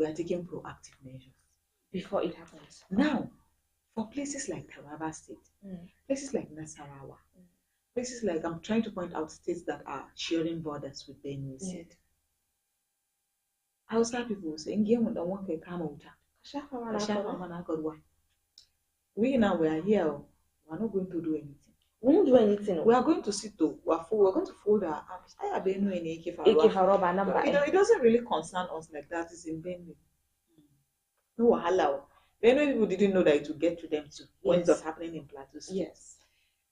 we are taking proactive measures before it happens. now. For places like Taraba State, places like Nasarawa, places like, I'm trying to point out states that are sharing borders with Benue State. Hausa people will say, "Ngiye mu dan wanka ya kama wuta." We now we are here. We are not going to do anything. We won't do anything. We are going to sit though. We are going to fold our arms. I have Benue in AK number. It doesn't really concern us like that. It's in Benue. No wahala. Benue people didn't know that it would get to them too when it was happening in Plateau State. Yes.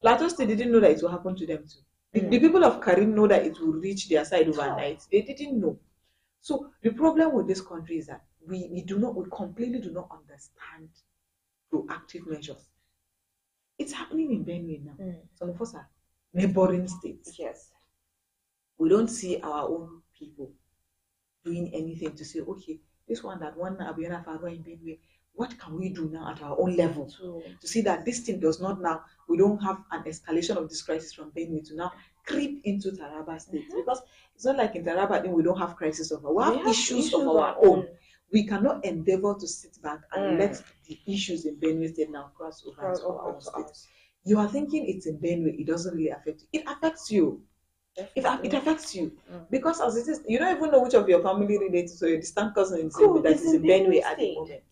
Plateau State didn't know that it will happen to them too. The people of Karim know that it will reach their side overnight. They didn't know. So the problem with this country is that we completely do not understand proactive measures. It's happening in Benue now. Some of us are neighboring states. Yes. We don't see our own people doing anything to say, okay, this one Abiona Farwa in Benue, what can we do now at our own level to see that this thing does not now, we don't have an escalation of this crisis from Benue to now creep into Taraba State. Because it's not like in Taraba we don't have crisis of our own. We have issues of our own. We cannot endeavor to sit back and let the issues in Benue State now cross over to our own state. You are thinking it's in Benue, it doesn't really affect you. It affects you. It affects you because as it is, you don't even know which of your family relatives or your distant cousin that is in Benue at the moment.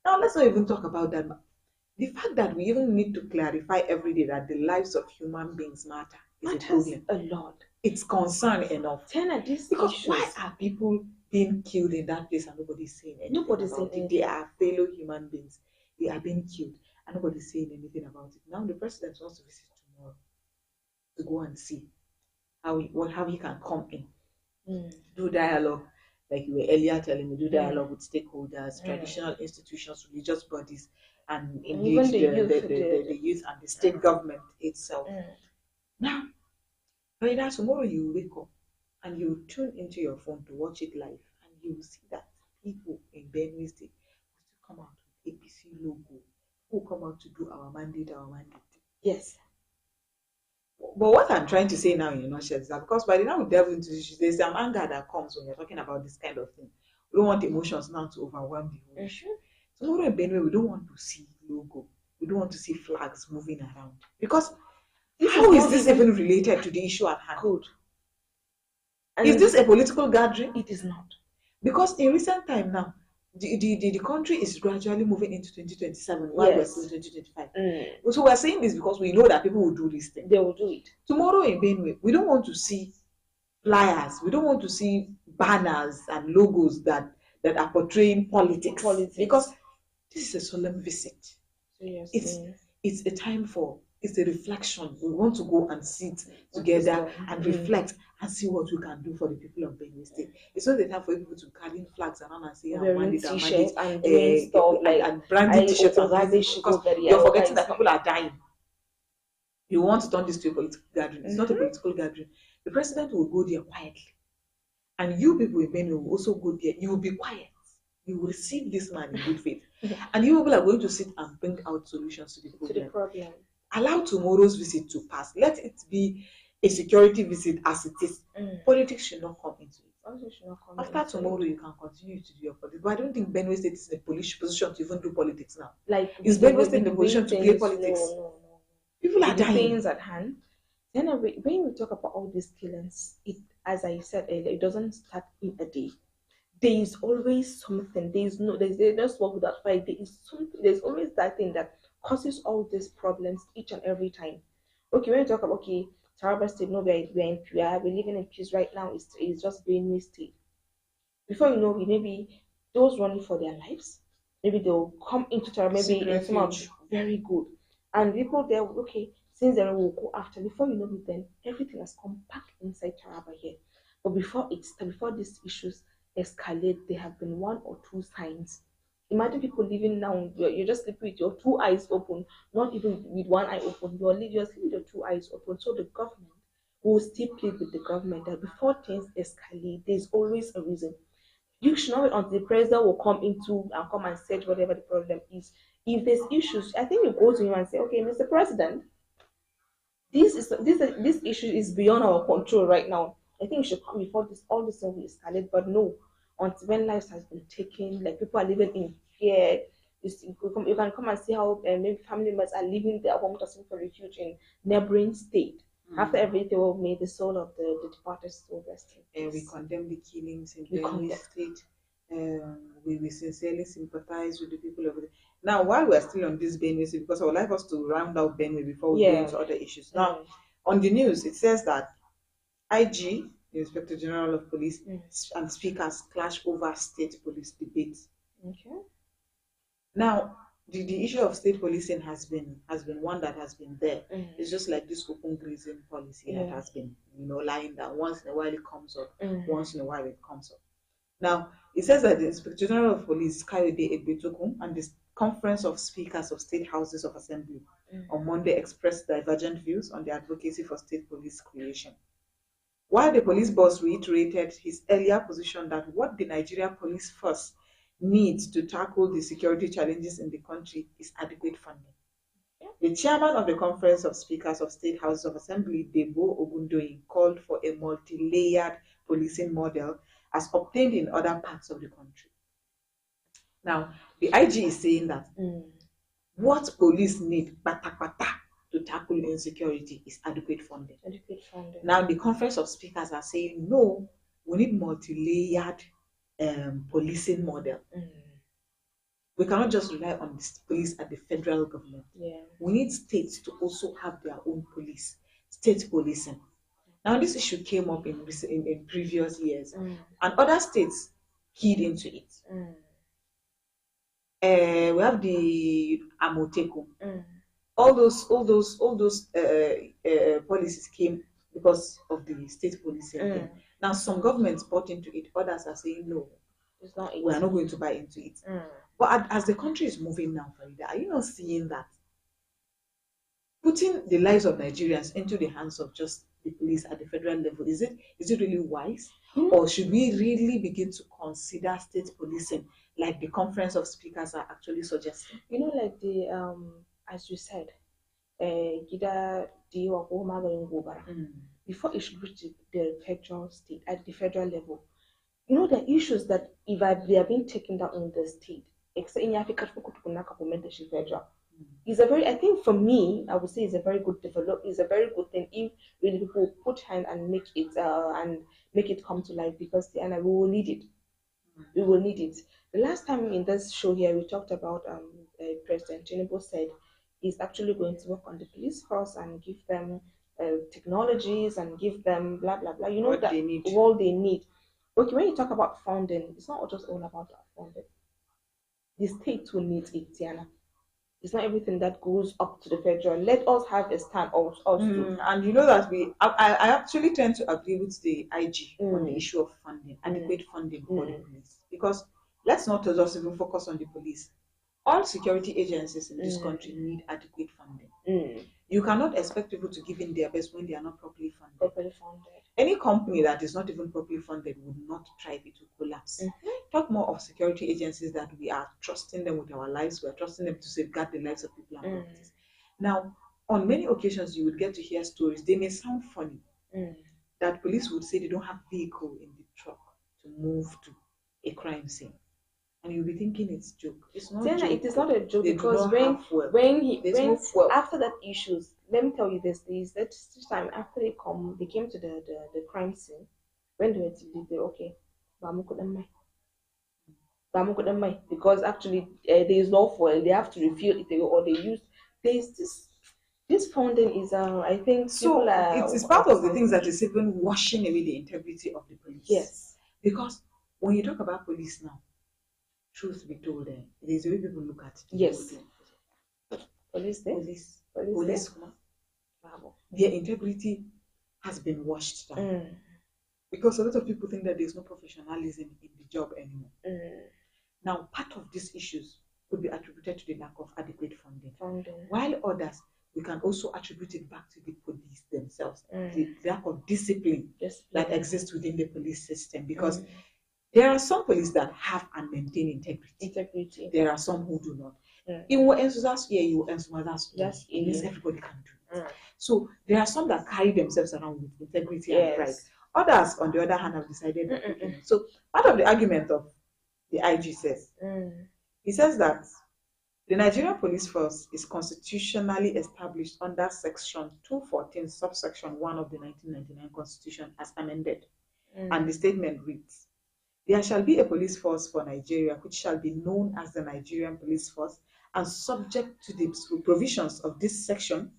Now let's not even talk about that. The fact that we even need to clarify every day that the lives of human beings matter is a problem. A lot. It's concern enough. Because issues. Why are people being killed in that place and nobody's saying anything? Nobody's saying anything. They are fellow human beings. They are being killed and nobody's saying anything about it. Now the president wants to visit tomorrow to go and see how he can come in, do dialogue, like you were earlier telling me, do dialogue with stakeholders, traditional institutions, religious bodies, and engage the youth and the state government itself. Now, right tomorrow you wake up and you tune into your phone to watch it live, and you will see that people in Benue State will still come out with APC logo, who come out to do our mandate. Yes. But what I'm trying to say now in a nutshell is that because by the time we delve into this, there's some anger that comes when you're talking about this kind of thing. We don't want emotions now to overwhelm the whole issue. Tomorrow in Benue, we don't want to see logo. We don't want to see flags moving around. Because how is this even related to the issue at hand? Good. Is this a political gathering? It is not. Because in recent time now, the country is gradually moving into 2027 while we're still in 2025. So we're saying this because we know that people will do this thing. They will do it. Tomorrow in Benue, we don't want to see flyers. We don't want to see banners and logos that are portraying politics. Because this is a solemn visit. Yes, it's a time for, it's a reflection. We want to go and sit together and reflect and see what we can do for the people of Benue State. It's not the time for people to carry flags around and say, wearing t-shirts and doing stuff and branding t-shirts because you're forgetting that people are dying. You want to turn this to a political gathering. It's not a political gathering. The president will go there quietly. And you people in Benue will also go there. You will be quiet. You will receive this man in good faith. And you people are going to sit and bring out solutions to the problem. Allow tomorrow's visit to pass. Let it be a security visit as it is. Politics should not come into it. After tomorrow, you can continue to do your politics. But I don't think Benue State is in a position to even do politics now. Is Benue State in the position to play politics? No. People are dying. Things at hand. Then when we talk about all these killings, it, as I said earlier, it doesn't start in a day. There is always something. There's no work without fight. There is something. There's always that thing that causes all these problems each and every time. Okay, when you talk about Taraba State, no, we're living in peace right now. It's just being wasted. Before you know it, maybe those running for their lives, maybe they'll come into Taraba, maybe in some very good, and people there, since they will go after. Before you know it, then everything has come back inside Taraba here. But before these issues escalate, there have been one or two signs. Imagine people living now, you're just sleeping with your two eyes open, not even with one eye open, you're sleeping with your two eyes open. So the government will still plead with the government that before things escalate, there's always a reason. You should not wait until the president will come and set whatever the problem is. If there's issues, I think you go to him and say, okay, Mr. President, this issue is beyond our control right now. I think we should come before all this thing will escalate. But no, until when lives has been taken, like people are living in fear. You can come and see how maybe family members are leaving their home to seek for refuge in neighboring state. After everything was made, the soul of the departed soul rest in And we peace. condemn the killings in We Benue condemn. State. We sincerely sympathize with the people of it. Now, while we're still on this Benue State, because I would like us to round out Benue before we go Yeah. into other issues. Now, on the news, it says that IG, the Inspector General of Police, and speakers clash over state police debates. Okay. Now, the issue of state policing has been one that has been there. It's just like this open grazing policy that has been lying down. Once in a while it comes up. Once in a while it comes up. Now it says that the Inspector General of Police Kayode Egbetokum and the Conference of Speakers of State Houses of Assembly on Monday expressed divergent views on the advocacy for state police creation. While the police boss reiterated his earlier position that what the Nigeria Police Force needs to tackle the security challenges in the country is adequate funding. The chairman of the Conference of Speakers of State Houses of Assembly, Debo Ogundoyin, called for a multi-layered policing model as obtained in other parts of the country. Now, the IG is saying that what police need to tackle insecurity is adequate funding. Adequate funding. Now, the Conference of Speakers are saying, no, we need multi-layered policing model. We cannot just rely on the police at the federal government. Yeah. We need states to also have their own police, state policing. Now, this issue came up in previous years, and other states keyed into it. We have the Amoteco. All those policies came because of the state policing thing. Now, some governments bought into it. Others are saying no, It's not. we are not going to buy into it. But as the country is moving now, Farida, are you not seeing that putting the lives of Nigerians into the hands of just the police at the federal level, is it really wise? Or should we really begin to consider state policing like the Conference of Speakers are actually suggesting? Like the as you said, Gida Dio before it should reach the federal state at the federal level. The issues that if they are being taken down in the state, except in Africa, federal. Is a very, I think for me, I would say it's a very good it's a very good thing if really people put hand and make it come to life, because we will need it. We will need it. The last time in this show here we talked about President Tinubu said he's actually going to work on the police force and give them technologies and give them blah blah blah. What that they need. all they need. Okay, when you talk about funding, it's not just all about funding. The state will need it, Tiana. It's not everything that goes up to the federal. Let us have a stand also. And you know that I actually tend to agree with the IG on the issue of funding, adequate funding for the police. Because let's not just even focus on the police. All security agencies in this country need adequate funding. You cannot expect people to give in their best when they are not properly funded. Any company that is not even properly funded would not thrive, it will collapse. Talk more of security agencies that we are trusting them with our lives, we are trusting them to safeguard the lives of people and properties. Now, on many occasions, you would get to hear stories, they may sound funny, that police would say they don't have vehicle in the truck to move to a crime scene. And you'll be thinking it's a joke. It's not Then joke. it is not a joke, They because after that issues, let me tell you this time after they came to the crime scene, when they were to leave, they okay, because actually there is no fuel, they have to refuel it, or they use this funding is I think so it's part of the things that is even washing away the integrity of the police. Yes, because when you talk about police now, truth be told, there's a way people look at it. Yes. Police. Their integrity has been washed down. Because a lot of people think that there's no professionalism in the job anymore. Now, part of these issues could be attributed to the lack of adequate funding. While others, we can also attribute it back to the police themselves, the lack of discipline that exists within the police system. Because there are some police that have and maintain integrity. There are some who do not. It means everybody can do it. So there are some that carry themselves around with integrity and pride. Others, on the other hand, have decided that, okay. So part of the argument of the IG says, he says that the Nigerian police force is constitutionally established under Section 214, subsection 1 of the 1999 Constitution as amended. And the statement reads, there shall be a police force for Nigeria, which shall be known as the Nigerian Police Force, and subject to the provisions of this section,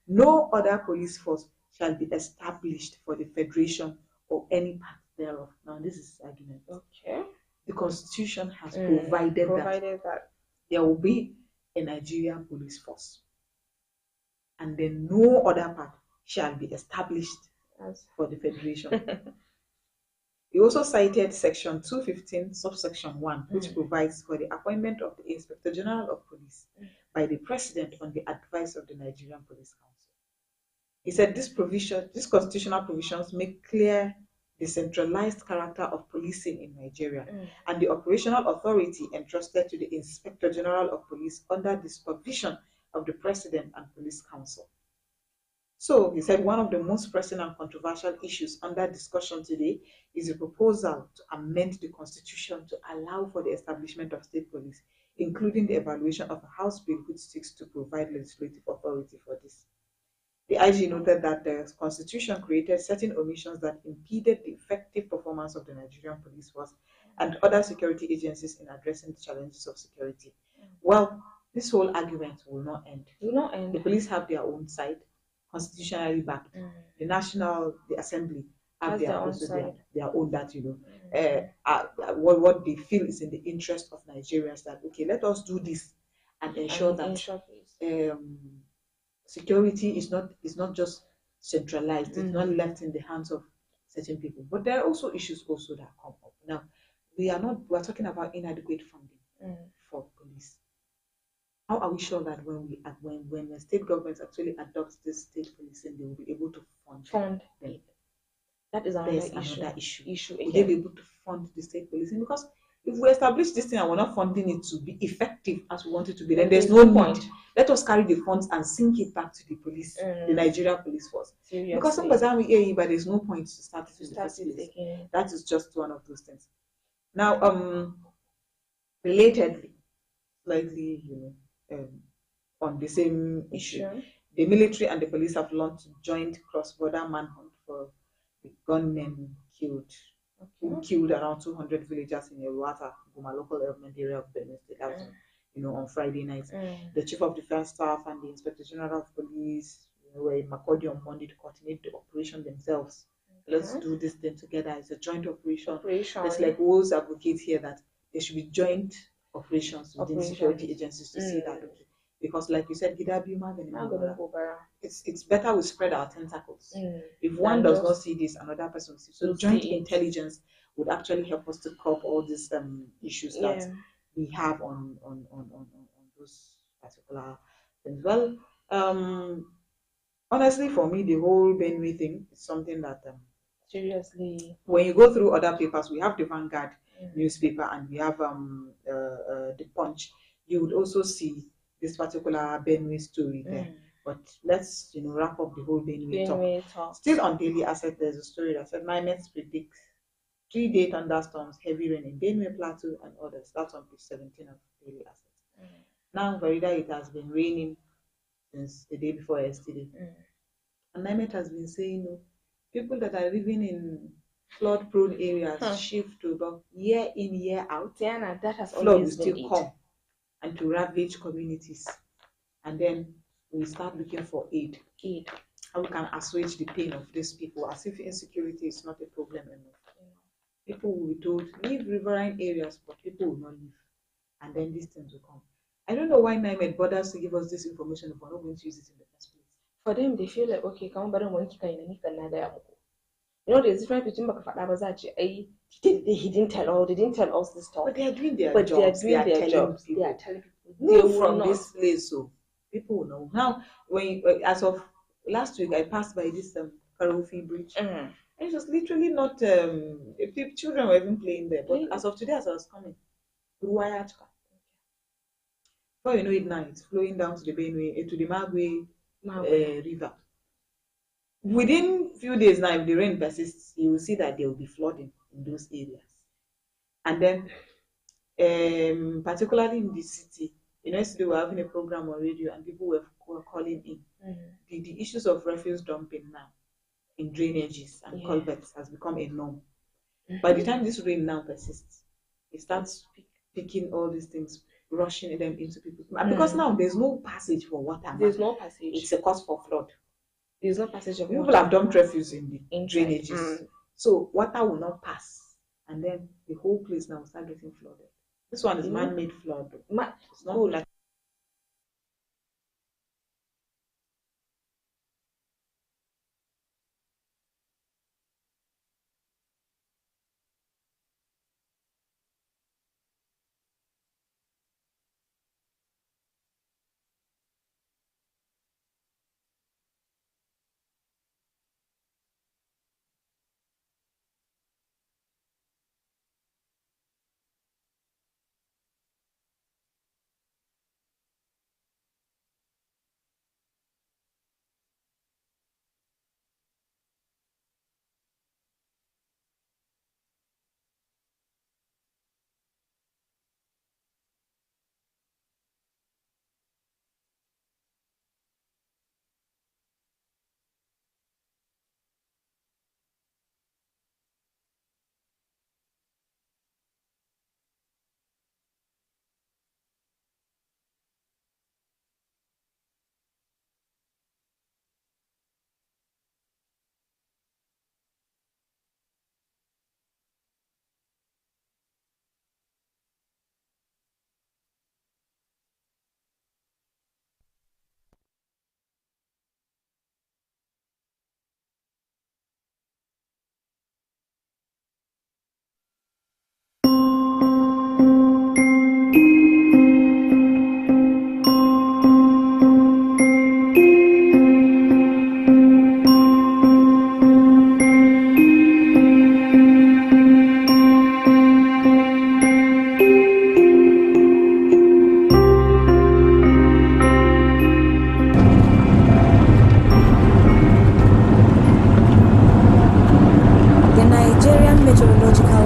no other police force shall be established for the Federation or any part thereof. Now, this is argument. Okay. The Constitution has provided that there will be a Nigerian police force, and then no other part shall be established for the Federation. He also cited Section 215, subsection 1, which provides for the appointment of the Inspector General of Police by the President on the advice of the Nigerian Police Council. He said these constitutional provisions make clear the centralized character of policing in Nigeria and the operational authority entrusted to the Inspector General of Police under the supervision of the President and Police Council. So he said one of the most pressing and controversial issues under discussion today is a proposal to amend the Constitution to allow for the establishment of state police, including the evaluation of a House bill which seeks to provide legislative authority for this. The IG noted that the Constitution created certain omissions that impeded the effective performance of the Nigerian police force and other security agencies in addressing the challenges of security. Well, this whole argument will not end. The police have their own side, constitutionally backed. The Assembly have their own side, their own that what they feel is in the interest of Nigerians. That okay, let us do this and ensure that security is not just centralized. It's not left in the hands of certain people. But there are also issues also that come up. Now, we're talking about inadequate funding for police. How are we sure that when the state government actually adopts this state policing, they will be able to fund them? That is another issue. Will they be able to fund the state policing? Because if we establish this thing and we're not funding it to be effective as we want it to be, then there's no point. Let us carry the funds and sink it back to the police, the Nigerian police force. Seriously. Because sometimes we hear, but there's no point to start it in the first place. That is just one of those things. Now, relatedly, slightly, on the same issue, the military and the police have launched joint cross-border manhunt for the gunmen who killed around 200 villagers in Eruata, Guma local government area of Benin State. That was, on Friday night. The Chief of Defense Staff and the Inspector General of Police were in Makurdi on Monday to coordinate the operation themselves. Let's do this thing together. It's a joint operation. It's like Woes advocate here that there should be joint operations within security agencies to see that. Okay. Because, like you said, it's better we spread our tentacles. If one does not see this, another person sees. So joint intelligence would actually help us to curb all these issues that we have on those particular things. Well, honestly, for me, the whole Benue thing is something that seriously, when you go through other papers, we have the Vanguard newspaper and we have the Punch. You would also see this particular Benue story there. But let's wrap up the whole Benue talk. Still on Daily Asset, there's a story that said NIMET predicts 3-day thunderstorms, heavy rain in Benue Plateau and others. That's on page 17 of Daily Asset. Now, Florida, it has been raining since the day before yesterday. And NIMET has been saying, people that are living in flood-prone areas shift to about year in, year out. Diana, that has flood will still come and to ravage communities. And then we start looking for aid. How we can assuage the pain of these people, as if insecurity is not a problem enough. People will be told, leave riverine areas, but people will not leave. And then these things will come. I don't know why NIMET bothers to give us this information if we're not going to use it in the first place. For them, they feel like, okay, come on, there's a difference between he didn't tell us this stuff. But they are doing their jobs. They are telling people. Move from this place, so people will know. Now, as of last week, I passed by this Karofi bridge. And it was literally not. Children were even playing there. But as of today, as I was coming, before you know it now, it's flowing down to the Benue, to the Magwe river. within few days now, if the rain persists, you will see that there will be flooding in those areas. And then, particularly in the city, yesterday we were having a program on radio and people were calling in. The issues of refuse dumping now in drainages and culverts has become a norm. By the time this rain now persists, it starts picking all these things, rushing them into people. And because now there's no passage for water. There's no passage. It's a cause for flood. There's no passage of People water. have dumped refuse in the Inside. drainages. So water will not pass. And then the whole place now will start getting flooded. This one is man-made flood. It's not like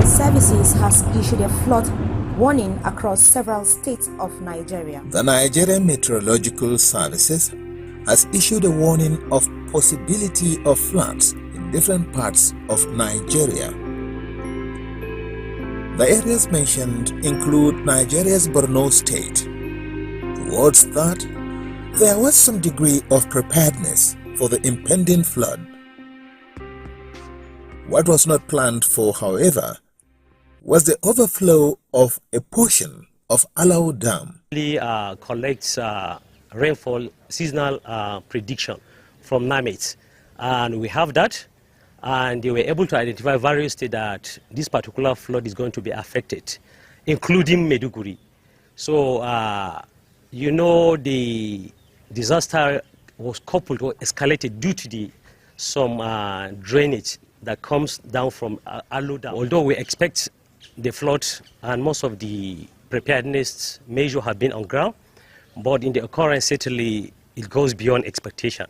Services has issued a flood warning across several states of Nigeria. The Nigerian Meteorological Services has issued a warning of possibility of floods in different parts of Nigeria. The areas mentioned include Nigeria's Borno state. Towards that, there was some degree of preparedness for the impending flood. What was not planned for, however, was the overflow of a portion of Alau Dam. Collects rainfall seasonal prediction from NAMET, and we have that, and they were able to identify various states that this particular flood is going to be affected, including Maiduguri. So, the disaster was coupled or escalated due to some drainage that comes down from Alau Dam. Although we expect the flood and most of the preparedness measures have been on ground, but in the occurrence, certainly it goes beyond expectation.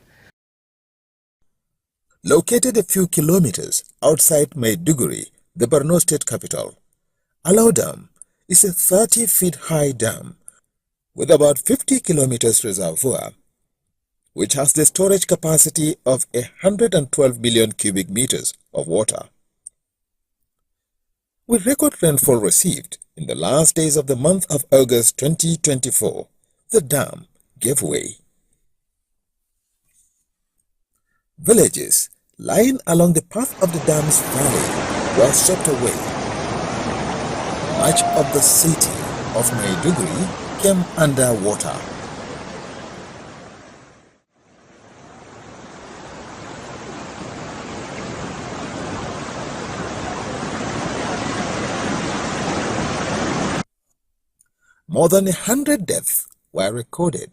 Located a few kilometers outside Maiduguri, the Borno state capital, Alau Dam is a 30-feet-high dam with about 50 kilometers reservoir, which has the storage capacity of 112 million cubic meters of water. With record rainfall received in the last days of the month of August 2024, the dam gave way. Villages lying along the path of the dam's valley were swept away. Much of the city of Maiduguri came under water. More than 100 deaths were recorded